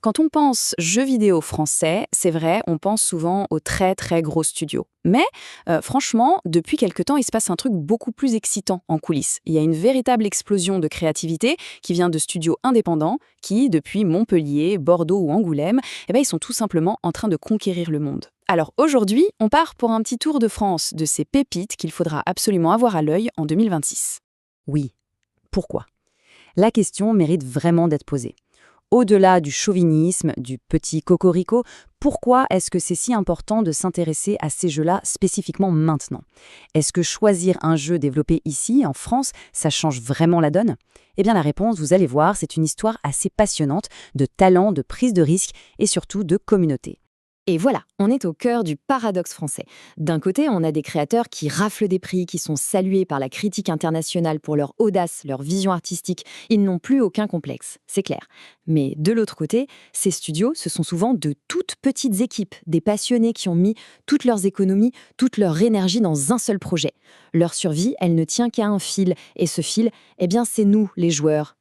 Quand on pense jeux vidéo français, c'est vrai, on pense souvent aux très très gros studios. Mais franchement, depuis quelque temps, il se passe un truc beaucoup plus excitant en coulisses. Il y a une véritable explosion de créativité qui vient de studios indépendants qui, depuis Montpellier, Bordeaux ou Angoulême, ils sont tout simplement en train de conquérir le monde. Alors aujourd'hui, on part pour un petit tour de France de ces pépites qu'il faudra absolument avoir à l'œil en 2026. Oui, pourquoi? La question mérite vraiment d'être posée. Au-delà du chauvinisme, du petit cocorico, pourquoi est-ce que c'est si important de s'intéresser à ces jeux-là spécifiquement maintenant? Est-ce que choisir un jeu développé ici, en France, ça change vraiment la donne? Eh bien la réponse, vous allez voir, c'est une histoire assez passionnante de talent, de prise de risque et surtout de communauté. Et voilà, on est au cœur du paradoxe français. D'un côté, on a des créateurs qui raflent des prix, qui sont salués par la critique internationale pour leur audace, leur vision artistique. Ils n'ont plus aucun complexe, c'est clair. Mais de l'autre côté, ces studios, ce sont souvent de toutes petites équipes, des passionnés qui ont mis toutes leurs économies, toute leur énergie dans un seul projet. Leur survie, elle ne tient qu'à un fil. Et ce fil, eh bien, c'est nous, les joueurs.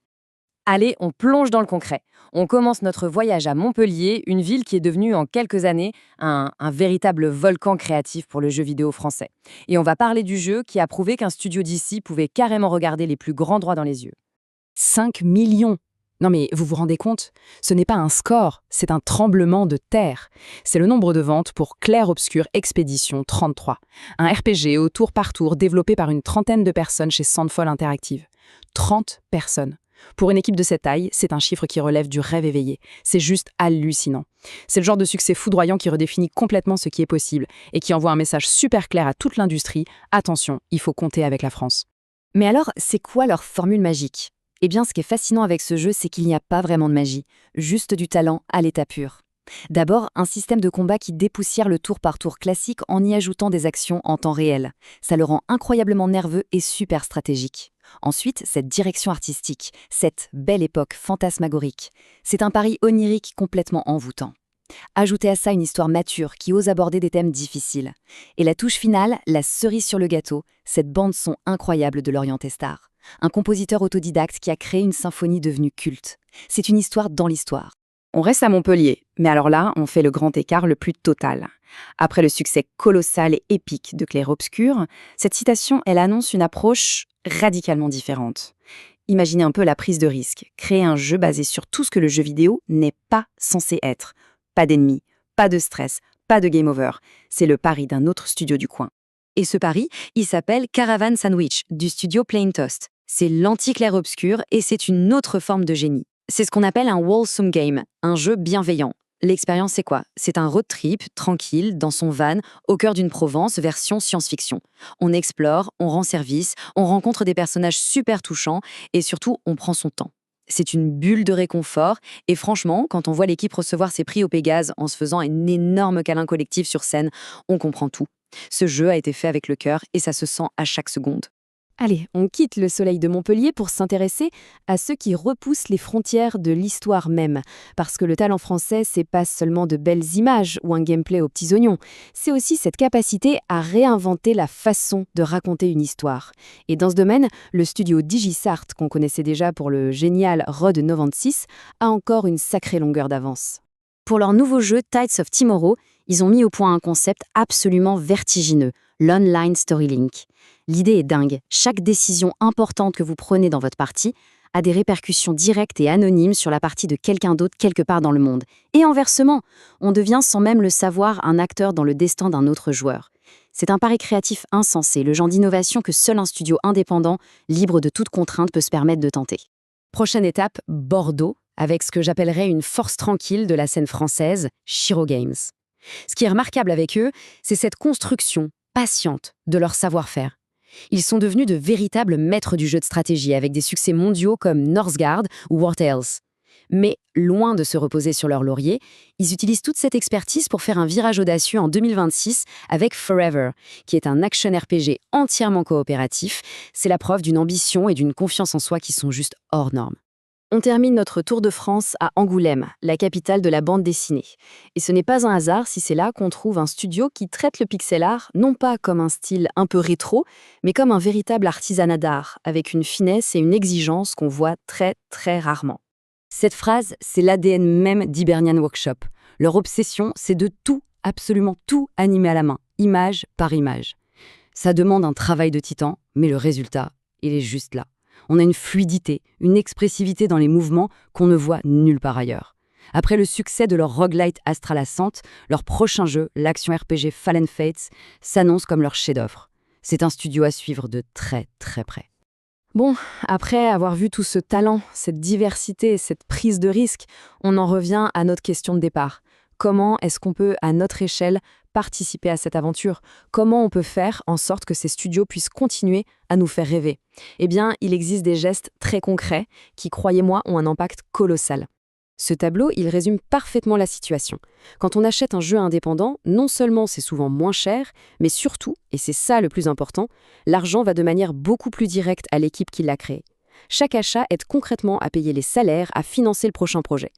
Allez, on plonge dans le concret. On commence notre voyage à Montpellier, une ville qui est devenue en quelques années un véritable volcan créatif pour le jeu vidéo français. Et on va parler du jeu qui a prouvé qu'un studio d'ici pouvait carrément regarder les plus grands droits dans les yeux. 5 millions. Non mais vous vous rendez compte? Ce n'est pas un score, c'est un tremblement de terre. C'est le nombre de ventes pour Clair Obscur Expédition 33, un RPG au tour par tour développé par une trentaine de personnes chez Sandfall Interactive. 30 personnes. Pour une équipe de cette taille, c'est un chiffre qui relève du rêve éveillé. C'est juste hallucinant. C'est le genre de succès foudroyant qui redéfinit complètement ce qui est possible et qui envoie un message super clair à toute l'industrie. Attention, il faut compter avec la France. Mais alors, c'est quoi leur formule magique? Eh bien, ce qui est fascinant avec ce jeu, c'est qu'il n'y a pas vraiment de magie, juste du talent à l'état pur. D'abord, un système de combat qui dépoussière le tour par tour classique en y ajoutant des actions en temps réel. Ça le rend incroyablement nerveux et super stratégique. Ensuite, cette direction artistique, cette belle époque fantasmagorique. C'est un pari onirique complètement envoûtant. Ajoutez à ça une histoire mature qui ose aborder des thèmes difficiles. Et la touche finale, la cerise sur le gâteau, cette bande-son incroyable de Lorient Testar. Un compositeur autodidacte qui a créé une symphonie devenue culte. C'est une histoire dans l'histoire. On reste à Montpellier, mais alors là, on fait le grand écart le plus total. Après le succès colossal et épique de Clair Obscur, cette citation, elle annonce une approche radicalement différente. Imaginez un peu la prise de risque, créer un jeu basé sur tout ce que le jeu vidéo n'est pas censé être. Pas d'ennemis, pas de stress, pas de game over. C'est le pari d'un autre studio du coin. Et ce pari, il s'appelle Caravan Sandwich, du studio Plain Toast. C'est l'anti-clair obscur et c'est une autre forme de génie. C'est ce qu'on appelle un wholesome game, un jeu bienveillant. L'expérience, c'est quoi? C'est un road trip, tranquille, dans son van, au cœur d'une Provence, version science-fiction. On explore, on rend service, on rencontre des personnages super touchants et surtout, on prend son temps. C'est une bulle de réconfort et franchement, quand on voit l'équipe recevoir ses prix au Pégase en se faisant un énorme câlin collectif sur scène, on comprend tout. Ce jeu a été fait avec le cœur et ça se sent à chaque seconde. Allez, on quitte le soleil de Montpellier pour s'intéresser à ceux qui repoussent les frontières de l'histoire même. Parce que le talent français, c'est pas seulement de belles images ou un gameplay aux petits oignons, c'est aussi cette capacité à réinventer la façon de raconter une histoire. Et dans ce domaine, le studio DigiSart, qu'on connaissait déjà pour le génial Rod 96, a encore une sacrée longueur d'avance. Pour leur nouveau jeu Tides of Tomorrow, ils ont mis au point un concept absolument vertigineux, l'Online Storylink. L'idée est dingue. Chaque décision importante que vous prenez dans votre partie a des répercussions directes et anonymes sur la partie de quelqu'un d'autre quelque part dans le monde. Et inversement, on devient sans même le savoir un acteur dans le destin d'un autre joueur. C'est un pari créatif insensé, le genre d'innovation que seul un studio indépendant, libre de toute contrainte, peut se permettre de tenter. Prochaine étape, Bordeaux, avec ce que j'appellerais une force tranquille de la scène française, Shiro Games. Ce qui est remarquable avec eux, c'est cette construction patiente de leur savoir-faire. Ils sont devenus de véritables maîtres du jeu de stratégie avec des succès mondiaux comme Northgard ou War Tales. Mais loin de se reposer sur leur laurier, ils utilisent toute cette expertise pour faire un virage audacieux en 2026 avec Forever, qui est un action RPG entièrement coopératif. C'est la preuve d'une ambition et d'une confiance en soi qui sont juste hors normes. On termine notre tour de France à Angoulême, la capitale de la bande dessinée. Et ce n'est pas un hasard si c'est là qu'on trouve un studio qui traite le pixel art non pas comme un style un peu rétro, mais comme un véritable artisanat d'art, avec une finesse et une exigence qu'on voit très très rarement. Cette phrase, c'est l'ADN même d'Hibernian Workshop. Leur obsession, c'est de tout, absolument tout, animer à la main, image par image. Ça demande un travail de titan, mais le résultat, il est juste là. On a une fluidité, une expressivité dans les mouvements qu'on ne voit nulle part ailleurs. Après le succès de leur roguelite Astral Ascent, leur prochain jeu, l'action RPG Fallen Fates, s'annonce comme leur chef-d'œuvre. C'est un studio à suivre de très très près. Bon, après avoir vu tout ce talent, cette diversité, cette prise de risque, on en revient à notre question de départ. Comment est-ce qu'on peut, à notre échelle, participer à cette aventure? Comment on peut faire en sorte que ces studios puissent continuer à nous faire rêver? Eh bien, il existe des gestes très concrets qui, croyez-moi, ont un impact colossal. Ce tableau, il résume parfaitement la situation. Quand on achète un jeu indépendant, non seulement c'est souvent moins cher, mais surtout, et c'est ça le plus important, l'argent va de manière beaucoup plus directe à l'équipe qui l'a créé. Chaque achat aide concrètement à payer les salaires, à financer le prochain projet.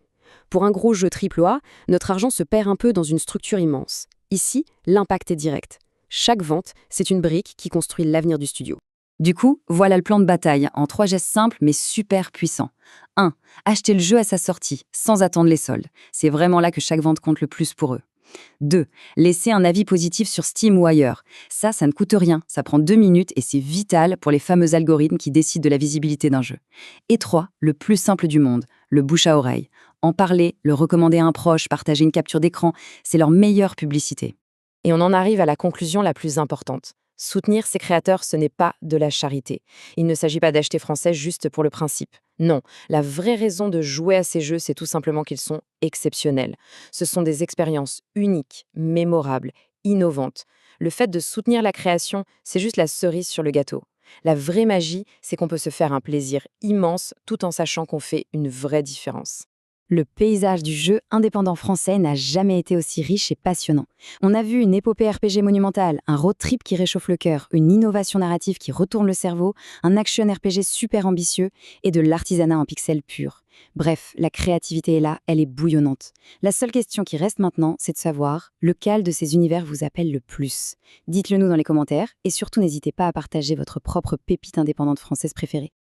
Pour un gros jeu AAA, notre argent se perd un peu dans une structure immense. Ici, l'impact est direct. Chaque vente, c'est une brique qui construit l'avenir du studio. Du coup, voilà le plan de bataille, en 3 gestes simples mais super puissants. 1. Acheter le jeu à sa sortie, sans attendre les soldes. C'est vraiment là que chaque vente compte le plus pour eux. 2. Laisser un avis positif sur Steam ou ailleurs. Ça ne coûte rien, ça prend 2 minutes et c'est vital pour les fameux algorithmes qui décident de la visibilité d'un jeu. Et 3. Le plus simple du monde, le bouche à oreille. En parler, le recommander à un proche, partager une capture d'écran, c'est leur meilleure publicité. Et on en arrive à la conclusion la plus importante. Soutenir ses créateurs, ce n'est pas de la charité. Il ne s'agit pas d'acheter français juste pour le principe. Non, la vraie raison de jouer à ces jeux, c'est tout simplement qu'ils sont exceptionnels. Ce sont des expériences uniques, mémorables, innovantes. Le fait de soutenir la création, c'est juste la cerise sur le gâteau. La vraie magie, c'est qu'on peut se faire un plaisir immense tout en sachant qu'on fait une vraie différence. Le paysage du jeu indépendant français n'a jamais été aussi riche et passionnant. On a vu une épopée RPG monumentale, un road trip qui réchauffe le cœur, une innovation narrative qui retourne le cerveau, un action RPG super ambitieux et de l'artisanat en pixels pur. Bref, la créativité est là, elle est bouillonnante. La seule question qui reste maintenant, c'est de savoir lequel de ces univers vous appelle le plus. Dites-le nous dans les commentaires et surtout n'hésitez pas à partager votre propre pépite indépendante française préférée.